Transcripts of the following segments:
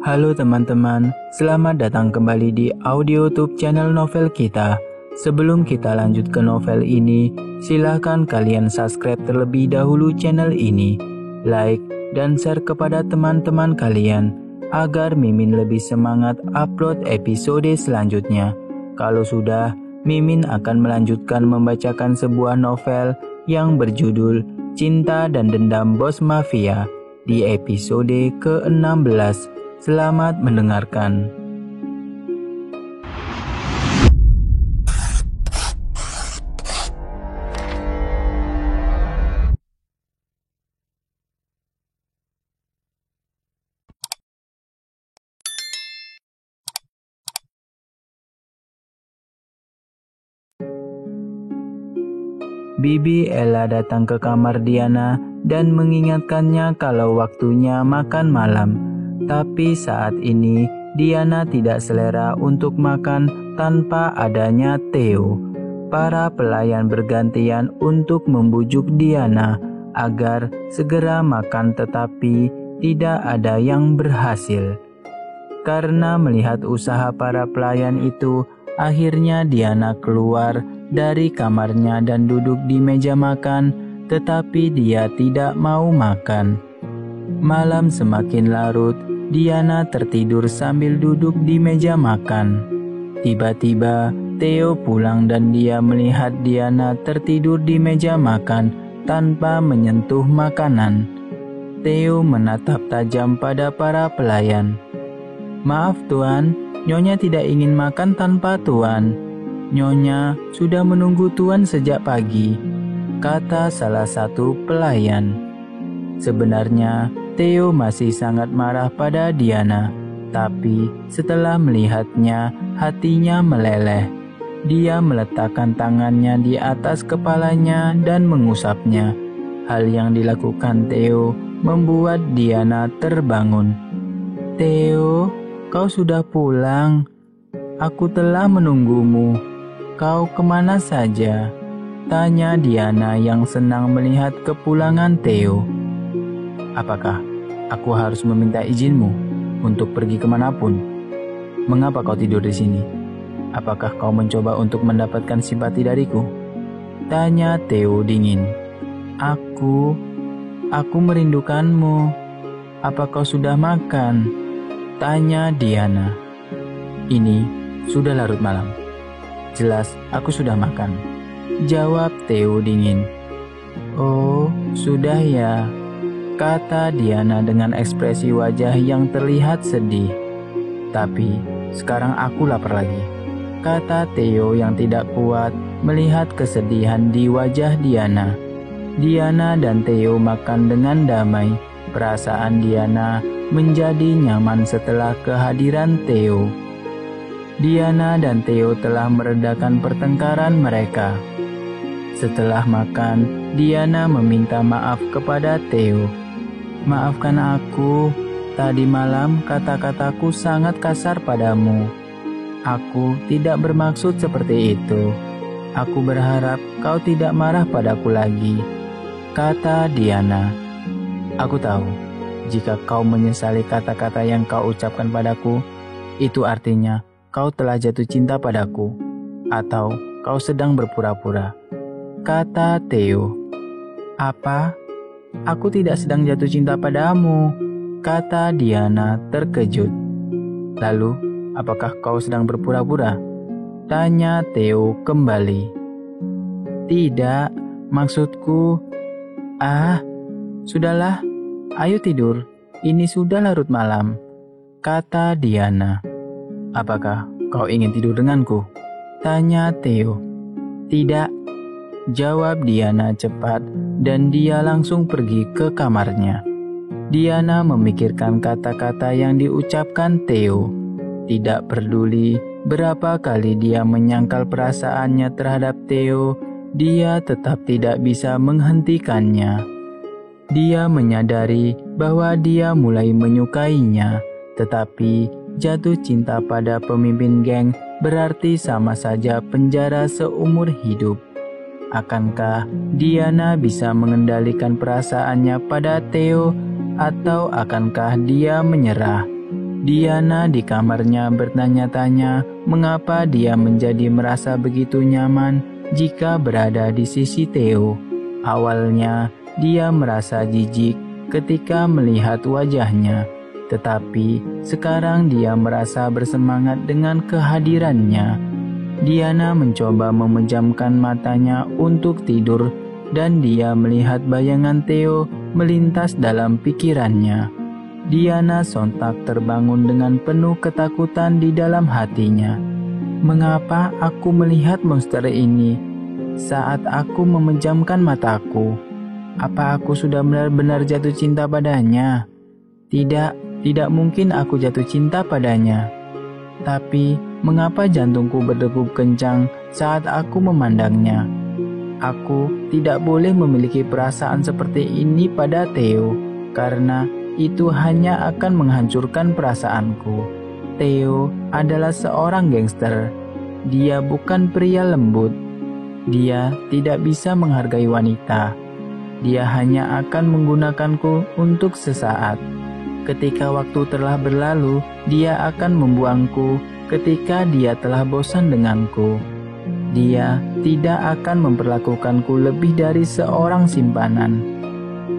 Halo teman-teman, selamat datang kembali di audio YouTube channel novel kita. Sebelum kita lanjut ke novel ini, silahkan kalian subscribe terlebih dahulu channel ini, like, dan share kepada teman-teman kalian, agar Mimin lebih semangat upload episode selanjutnya. Kalau sudah, Mimin akan melanjutkan membacakan sebuah novel yang berjudul Cinta dan Dendam Bos Mafia di episode ke-16. Selamat mendengarkan. Bibi Ella datang ke kamar Diana dan mengingatkannya kalau waktunya makan malam. Tapi saat ini Diana tidak selera untuk makan tanpa adanya Theo. Para pelayan bergantian untuk membujuk Diana agar segera makan, tetapi tidak ada yang berhasil. Karena melihat usaha para pelayan itu, akhirnya Diana keluar dari kamarnya dan duduk di meja makan, tetapi dia tidak mau makan. Malam semakin larut, Diana tertidur sambil duduk di meja makan. Tiba-tiba Theo pulang dan dia melihat Diana tertidur di meja makan tanpa menyentuh makanan. Theo menatap tajam pada para pelayan. "Maaf Tuan, Nyonya tidak ingin makan tanpa Tuan. Nyonya sudah menunggu Tuan sejak pagi," kata salah satu pelayan. Sebenarnya Theo masih sangat marah pada Diana, tapi setelah melihatnya hatinya meleleh. Dia meletakkan tangannya di atas kepalanya dan mengusapnya. Hal yang dilakukan Theo membuat Diana terbangun. "Theo, kau sudah pulang. Aku telah menunggumu. Kau kemana saja?" tanya Diana yang senang melihat kepulangan Theo. "Apakah aku harus meminta izinmu untuk pergi kemanapun? Mengapa kau tidur di sini? Apakah kau mencoba untuk mendapatkan simpati dariku?" tanya Theo dingin. Aku merindukanmu. Apa kau sudah makan?" tanya Diana. "Ini sudah larut malam. Jelas aku sudah makan," jawab Theo dingin. "Oh, sudah ya," kata Diana dengan ekspresi wajah yang terlihat sedih. "Tapi sekarang aku lapar lagi," kata Theo yang tidak kuat melihat kesedihan di wajah Diana. Diana dan Theo makan dengan damai. Perasaan Diana menjadi nyaman setelah kehadiran Theo. Diana dan Theo telah meredakan pertengkaran mereka. Setelah makan, Diana meminta maaf kepada Theo. "Maafkan aku, tadi malam kata-kataku sangat kasar padamu. Aku tidak bermaksud seperti itu. Aku berharap kau tidak marah padaku lagi," kata Diana. "Aku tahu, jika kau menyesali kata-kata yang kau ucapkan padaku, itu artinya kau telah jatuh cinta padaku, atau kau sedang berpura-pura," kata Theo. "Apa? Aku tidak sedang jatuh cinta padamu," kata Diana terkejut. "Lalu, apakah kau sedang berpura-pura?" tanya Theo kembali. "Tidak, maksudku..." Sudahlah, ayo tidur. Ini sudah larut malam," kata Diana. "Apakah kau ingin tidur denganku?" tanya Theo. "Tidak," jawab Diana cepat dan dia langsung pergi ke kamarnya. Diana memikirkan kata-kata yang diucapkan Theo. Tidak peduli berapa kali dia menyangkal perasaannya terhadap Theo, dia tetap tidak bisa menghentikannya. Dia menyadari bahwa dia mulai menyukainya, tetapi jatuh cinta pada pemimpin geng berarti sama saja penjara seumur hidup. Akankah Diana bisa mengendalikan perasaannya pada Theo, atau akankah dia menyerah? Diana di kamarnya bertanya-tanya mengapa dia menjadi merasa begitu nyaman jika berada di sisi Theo. Awalnya dia merasa jijik ketika melihat wajahnya, tetapi sekarang dia merasa bersemangat dengan kehadirannya. Diana mencoba memejamkan matanya untuk tidur dan dia melihat bayangan Theo melintas dalam pikirannya. Diana sontak terbangun dengan penuh ketakutan di dalam hatinya. Mengapa aku melihat monster ini saat aku memejamkan mataku? Apa aku sudah benar-benar jatuh cinta padanya? Tidak mungkin aku jatuh cinta padanya. Tapi mengapa jantungku berdegup kencang saat aku memandangnya? Aku tidak boleh memiliki perasaan seperti ini pada Theo, karena itu hanya akan menghancurkan perasaanku. Theo adalah seorang gangster. Dia bukan pria lembut. Dia tidak bisa menghargai wanita. Dia hanya akan menggunakanku untuk sesaat. Ketika waktu telah berlalu, dia akan membuangku ketika dia telah bosan denganku. Dia tidak akan memperlakukanku lebih dari seorang simpanan.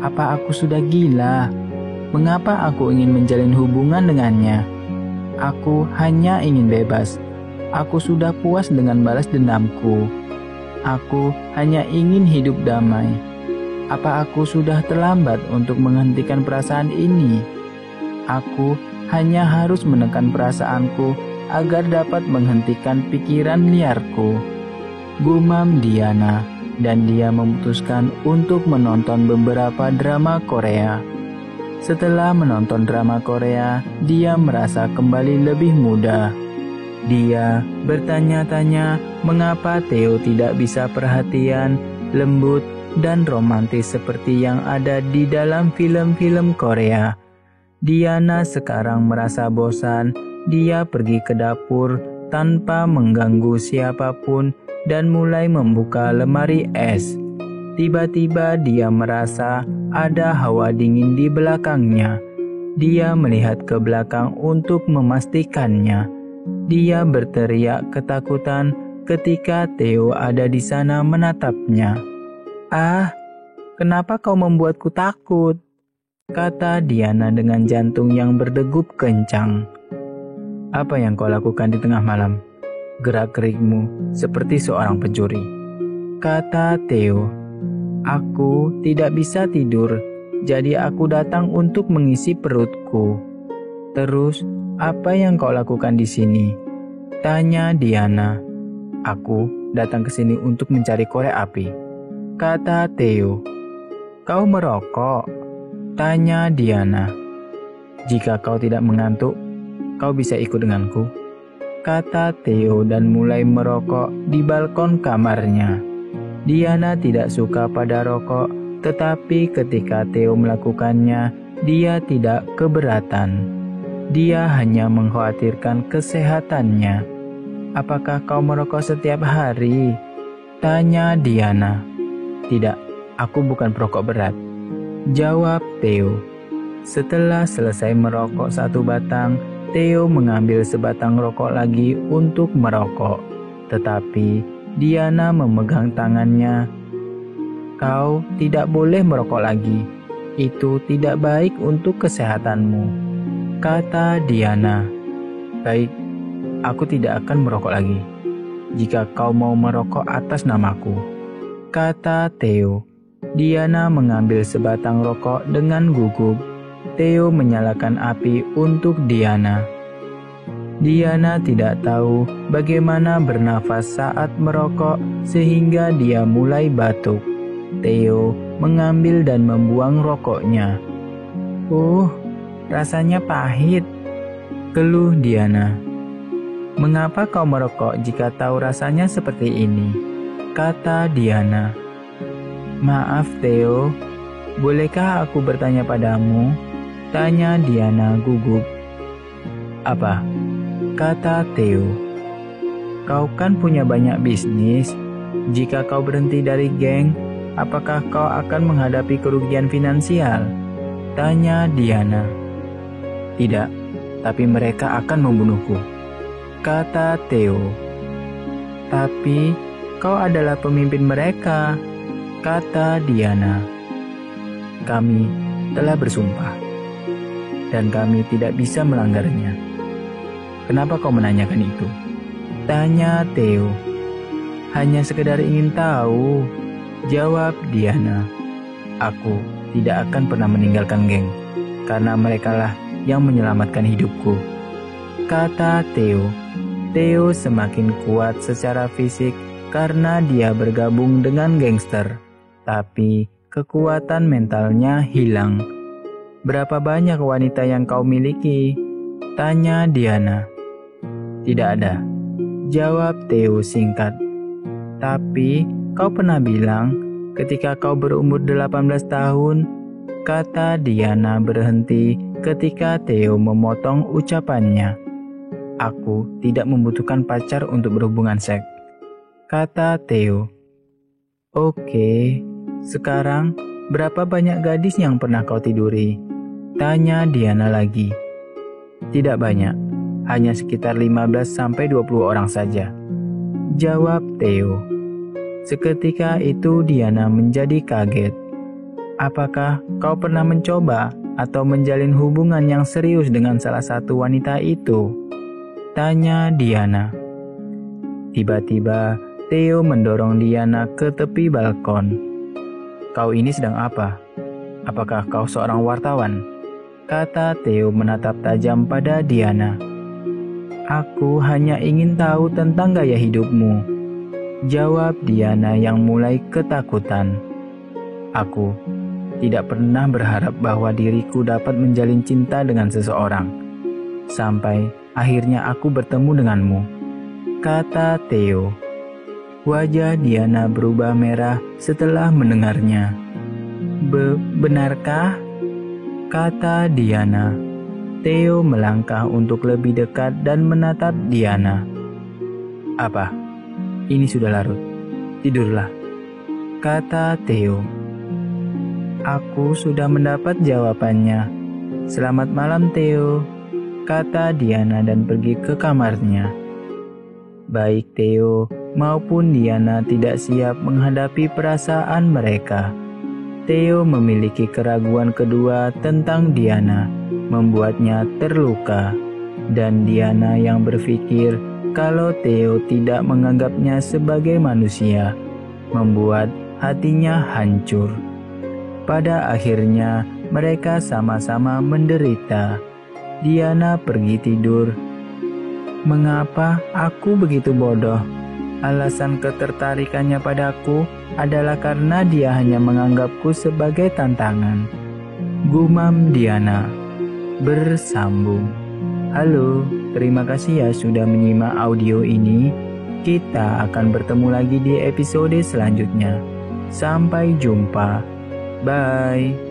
Apa aku sudah gila? Mengapa aku ingin menjalin hubungan dengannya? Aku hanya ingin bebas. Aku sudah puas dengan balas dendamku. Aku hanya ingin hidup damai. Apa aku sudah terlambat untuk menghentikan perasaan ini? Aku hanya harus menekan perasaanku agar dapat menghentikan pikiran liarku. Gumam Diana, dan dia memutuskan untuk menonton beberapa drama Korea. Setelah menonton drama Korea, dia merasa kembali lebih muda. Dia bertanya-tanya mengapa Theo tidak bisa perhatian, lembut, dan romantis seperti yang ada di dalam film-film Korea. Diana sekarang merasa bosan. Dia pergi ke dapur tanpa mengganggu siapapun dan mulai membuka lemari es. Tiba-tiba dia merasa ada hawa dingin di belakangnya. Dia melihat ke belakang untuk memastikannya. Dia berteriak ketakutan ketika Theo ada di sana menatapnya. "Ah, kenapa kau membuatku takut?" kata Diana dengan jantung yang berdegup kencang. "Apa yang kau lakukan di tengah malam? Gerak-gerikmu seperti seorang pencuri," kata Theo. "Aku tidak bisa tidur, jadi aku datang untuk mengisi perutku." "Terus, apa yang kau lakukan di sini?" tanya Diana. "Aku datang ke sini untuk mencari korek api," kata Theo. "Kau merokok?" tanya Diana. "Jika kau tidak mengantuk, kau bisa ikut denganku," kata Theo dan mulai merokok di balkon kamarnya. Diana tidak suka pada rokok, tetapi ketika Theo melakukannya, dia tidak keberatan. Dia hanya mengkhawatirkan kesehatannya. "Apakah kau merokok setiap hari?" tanya Diana. "Tidak, aku bukan perokok berat," jawab Theo. Setelah selesai merokok satu batang, Theo mengambil sebatang rokok lagi untuk merokok. Tetapi Diana memegang tangannya. "Kau tidak boleh merokok lagi. Itu tidak baik untuk kesehatanmu," kata Diana. "Baik, aku tidak akan merokok lagi jika kau mau merokok atas namaku," kata Theo. Diana mengambil sebatang rokok dengan gugup. Theo menyalakan api untuk Diana. Diana tidak tahu bagaimana bernafas saat merokok sehingga dia mulai batuk. Theo mengambil dan membuang rokoknya. Rasanya pahit," keluh Diana. "Mengapa kau merokok jika tahu rasanya seperti ini?" kata Diana. "Maaf Theo, bolehkah aku bertanya padamu?" tanya Diana gugup. "Apa?" kata Theo. "Kau kan punya banyak bisnis. Jika kau berhenti dari geng, apakah kau akan menghadapi kerugian finansial?" tanya Diana. "Tidak, tapi mereka akan membunuhku," kata Theo. "Tapi kau adalah pemimpin mereka," kata Diana. "Kami telah bersumpah, dan kami tidak bisa melanggarnya." "Kenapa kau menanyakan itu?" tanya Theo. "Hanya sekedar ingin tahu," jawab Diana. "Aku tidak akan pernah meninggalkan geng, karena merekalah yang menyelamatkan hidupku," kata Theo. Theo semakin kuat secara fisik karena dia bergabung dengan gangster, tapi kekuatan mentalnya hilang. "Berapa banyak wanita yang kau miliki?" tanya Diana. "Tidak ada," jawab Theo singkat. "Tapi kau pernah bilang ketika kau berumur 18 tahun, kata Diana berhenti ketika Theo memotong ucapannya. "Aku tidak membutuhkan pacar untuk berhubungan seks," kata Theo. "Oke, sekarang berapa banyak gadis yang pernah kau tiduri?" tanya Diana lagi. "Tidak banyak, hanya sekitar 15-20 orang saja," jawab Theo. Seketika itu Diana menjadi kaget. "Apakah kau pernah mencoba atau menjalin hubungan yang serius dengan salah satu wanita itu?" tanya Diana. Tiba-tiba Theo mendorong Diana ke tepi balkon. "Kau ini sedang apa? Apakah kau seorang wartawan?" kata Theo menatap tajam pada Diana. "Aku hanya ingin tahu tentang gaya hidupmu," jawab Diana yang mulai ketakutan. "Aku tidak pernah berharap bahwa diriku dapat menjalin cinta dengan seseorang, sampai akhirnya aku bertemu denganmu," kata Theo. Wajah Diana berubah merah setelah mendengarnya. Benarkah?" kata Diana. Theo melangkah untuk lebih dekat dan menatap Diana. "Apa? Ini sudah larut. Tidurlah," kata Theo. "Aku sudah mendapat jawabannya. Selamat malam, Theo," kata Diana dan pergi ke kamarnya. Baik Theo maupun Diana tidak siap menghadapi perasaan mereka. Theo memiliki keraguan kedua tentang Diana, membuatnya terluka. Dan Diana yang berpikir kalau Theo tidak menganggapnya sebagai manusia, membuat hatinya hancur. Pada akhirnya mereka sama-sama menderita. Diana pergi tidur. "Mengapa aku begitu bodoh? Alasan ketertarikannya padaku adalah karena dia hanya menganggapku sebagai tantangan," gumam Diana. Bersambung. Halo, terima kasih ya sudah menyimak audio ini. Kita akan bertemu lagi di episode selanjutnya. Sampai jumpa. Bye.